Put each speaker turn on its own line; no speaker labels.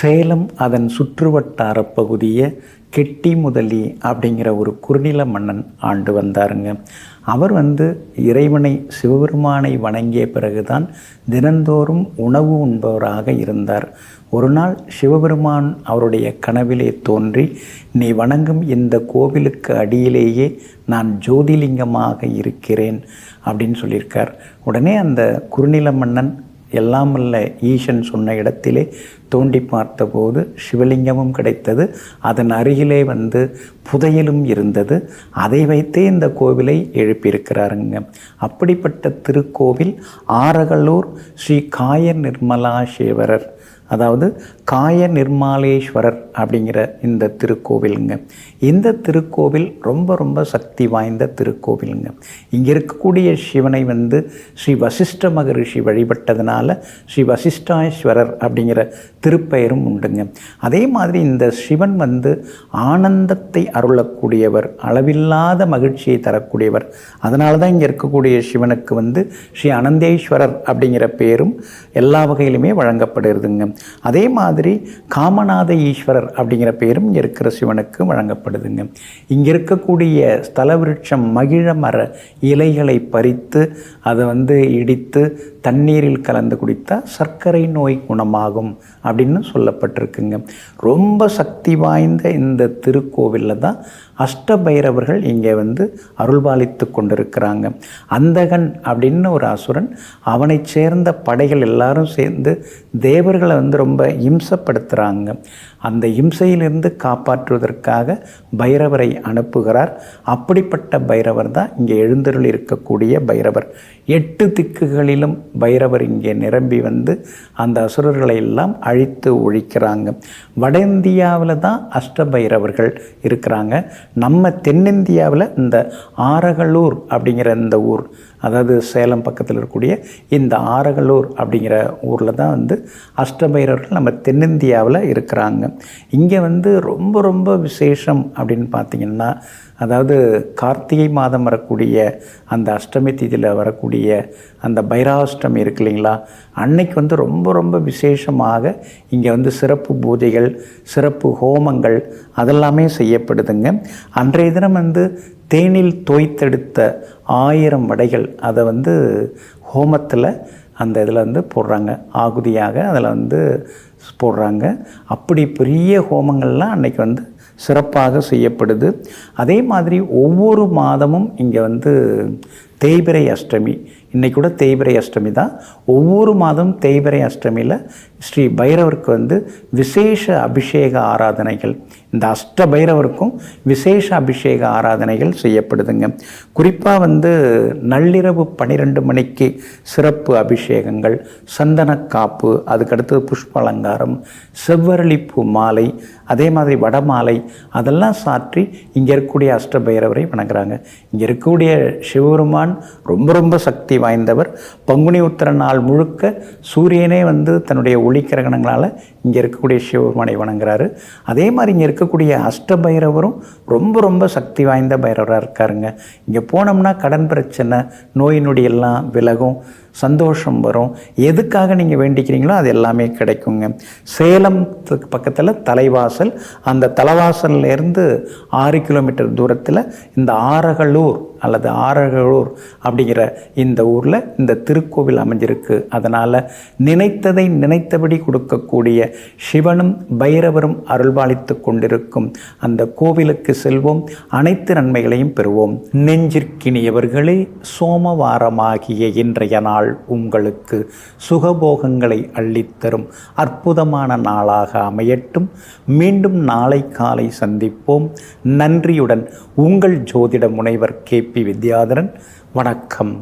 சேலம் அதன் சுற்றுவட்டார பகுதியை கெட்டி முதலி அப்படிங்கிற ஒரு குறுநில மன்னன் ஆண்டு வந்தாருங்க. அவர் இறைவனை சிவபெருமானை வணங்கிய பிறகுதான் தினந்தோறும் உணவு உண்பவராக இருந்தார். ஒரு நாள் சிவபெருமான் அவருடைய கனவிலே தோன்றி, நீ வணங்கும் இந்த கோவிலுக்கு அடியிலேயே நான் ஜோதிலிங்கமாக இருக்கிறேன் அப்படின்னு சொல்லியிருக்கார். உடனே அந்த குறுநில மன்னன் எல்லாம் வல்ல ஈசன் சொன்ன இடத்திலே தோண்டி பார்த்தபோது சிவலிங்கமும் கிடைத்தது. அதன் அருகிலே புதையலும் இருந்தது. அதை வைத்தே இந்த கோவிலை எழுப்பியிருக்கிறாருங்க. அப்படிப்பட்ட திருக்கோவில் ஆரகலூர் ஸ்ரீ காய நிர்மலாசேவரர், அதாவது காய நிர்மாலேஸ்வரர் அப்படிங்கிற இந்த திருக்கோவிலுங்க. இந்த திருக்கோவில் ரொம்ப ரொம்ப சக்தி வாய்ந்த திருக்கோவிலுங்க. இங்கே இருக்கக்கூடிய சிவனை ஸ்ரீ வசிஷ்ட மகரிஷி வழிபட்டதுனால ஸ்ரீ வசிஷ்டாஸ்வரர் அப்படிங்கிற திருப்பெயரும் உண்டுங்க. அதே மாதிரி இந்த சிவன் ஆனந்தத்தை அருளக்கூடியவர், அளவில்லாத மகிழ்ச்சியை தரக்கூடியவர். அதனால தான் இங்கே இருக்கக்கூடிய சிவனுக்கு ஸ்ரீ அனந்தேஸ்வரர் அப்படிங்கிற பேரும் எல்லா வகையிலுமே வழங்கப்படுதுங்க. அதே மாதிரி காமநாத ஈஸ்வரர் அப்படிங்கிற பேரும் இங்கே இருக்கிற சிவனுக்கு வழங்கப்படுதுங்க. இங்கே இருக்கக்கூடிய ஸ்தல விருட்சம் மகிழ மர இலைகளை பறித்து அதை இடித்து தண்ணீரில் கலந்து குடித்தா சர்க்கரை நோய் குணமாகும் அப்படின்னு சொல்லப்பட்டிருக்குங்க. ரொம்ப சக்தி வாய்ந்த இந்த திருக்கோவிலில் தான் அஷ்டபைரவர்கள் இங்கே அருள்பாலித்து கொண்டிருக்கிறாங்க. அந்தகன் அப்படின்னு ஒரு அசுரன், அவனை சேர்ந்த படைகள் எல்லாரும் சேர்ந்து தேவர்களை ரொம்ப இம்சப்படுத்துகிறாங்க. அந்த இம்சையிலிருந்து காப்பாற்றுவதற்காக பைரவரை அனுப்புகிறார். அப்படிப்பட்ட பைரவர் தான் இங்கே எழுந்தருள் இருக்கக்கூடிய பைரவர். 8 திக்குகளிலும் பைரவர் இங்கே நிரம்பி அந்த அசுரர்களை எல்லாம் அழித்து ஒழிக்கிறாங்க. வட இந்தியாவில் தான் அஷ்டபைரவர்கள் இருக்கிறாங்க. நம்ம தென்னிந்தியாவில் இந்த ஆரகலூர் அப்படிங்கிற இந்த ஊர், அதாவது சேலம் பக்கத்தில் இருக்கக்கூடிய இந்த ஆரகலூர் அப்படிங்கிற ஊரில் தான் அஷ்டபைரவர்கள் நம்ம தென்னிந்தியாவில் இருக்கிறாங்க. இங்கே ரொம்ப ரொம்ப விசேஷம் அப்படின்னு பார்த்திங்கன்னா, அதாவது கார்த்திகை மாதம் வரக்கூடிய அந்த அஷ்டமி திதியில் வரக்கூடிய அந்த பைராஷ்டமி இருக்கு இல்லைங்களா, அன்னைக்கு ரொம்ப ரொம்ப விசேஷமாக இங்கே சிறப்பு பூஜைகள், சிறப்பு ஹோமங்கள் அதெல்லாமே செய்யப்படுதுங்க. அன்றைய தினம் தேனில் தோய்த்தெடுத்த 1000 வடைகள் அதை ஹோமத்தில் அந்த இதில் போடுறாங்க, ஆகுதியாக அதில் போடுறாங்க. அப்படி பெரிய ஹோமங்கள்லாம் அன்றைக்கி சிறப்பாக செய்யப்படுது. அதே மாதிரி ஒவ்வொரு மாதமும் இங்கே தேய்பிறை அஷ்டமி, இன்றைக்கி கூட தேய்பிறை அஷ்டமி தான். ஒவ்வொரு மாதம் தேய்பிறை அஷ்டமியில் ஸ்ரீ பைரவருக்கு விசேஷ அபிஷேக ஆராதனைகள், இந்த அஷ்ட பைரவருக்கும் விசேஷ அபிஷேக ஆராதனைகள் செய்யப்படுதுங்க. குறிப்பாக நள்ளிரவு 12 மணிக்கு சிறப்பு அபிஷேகங்கள், சந்தனக்காப்பு, அதுக்கடுத்தது புஷ்ப அலங்காரம், செவ்வரளிப்பூ மாலை, அதே மாதிரி வடமாலை அதெல்லாம் சாற்றி இங்கே இருக்கக்கூடிய அஷ்ட பைரவரை வணங்குறாங்க. இங்கே இருக்கக்கூடிய சிவபெருமான் ரொம்ப ரொம்ப சக்தி வாய்ந்தவர். பங்குனி உத்திர நாள் முழுக்க சூரியனே தன்னுடைய ஒளி கிரகணங்களால் இங்கே இருக்கக்கூடிய சிவபெருமானை வணங்குறாரு. அதே மாதிரி இங்கே இருக்கக்கூடிய அஷ்டபைரவரும் ரொம்ப ரொம்ப சக்தி வாய்ந்த பைரவராக இருக்காருங்க. இங்கே போனோம்னா கடன் பிரச்சனை, நோய் நொடி எல்லாம் விலகும், சந்தோஷம் வரும். எதுக்காக நீங்கள் வேண்டிக்கிறீங்களோ அது எல்லாமே கிடைக்குங்க. சேலத்துக்கு பக்கத்தில் தலைவாசல், அந்த தலைவாசல்லேருந்து 6 கிலோமீட்டர் தூரத்தில் இந்த ஆரகலூர் அல்லது ஆரகலூர் அப்படிங்கிற இந்த ஊரில் இந்த திருக்கோவில் அமைஞ்சிருக்கு. அதனால் நினைத்ததை நினைத்தபடி கொடுக்கக்கூடிய சிவனும் பைரவரும் அருள்பாலித்து கொண்டிருக்கும் அந்த கோவிலுக்கு செல்வோம், அனைத்து நன்மைகளையும் பெறுவோம். நெஞ்சிற்கினியவர்களே, சோமவாரமாகிய இன்றைய நாள் உங்களுக்கு சுகபோகங்களை அள்ளித்தரும் அற்புதமான நாளாக அமையட்டும். மீண்டும் நாளை காலை சந்திப்போம். நன்றியுடன் உங்கள் ஜோதிட முனைவர் KP வித்யாதரன். வணக்கம்.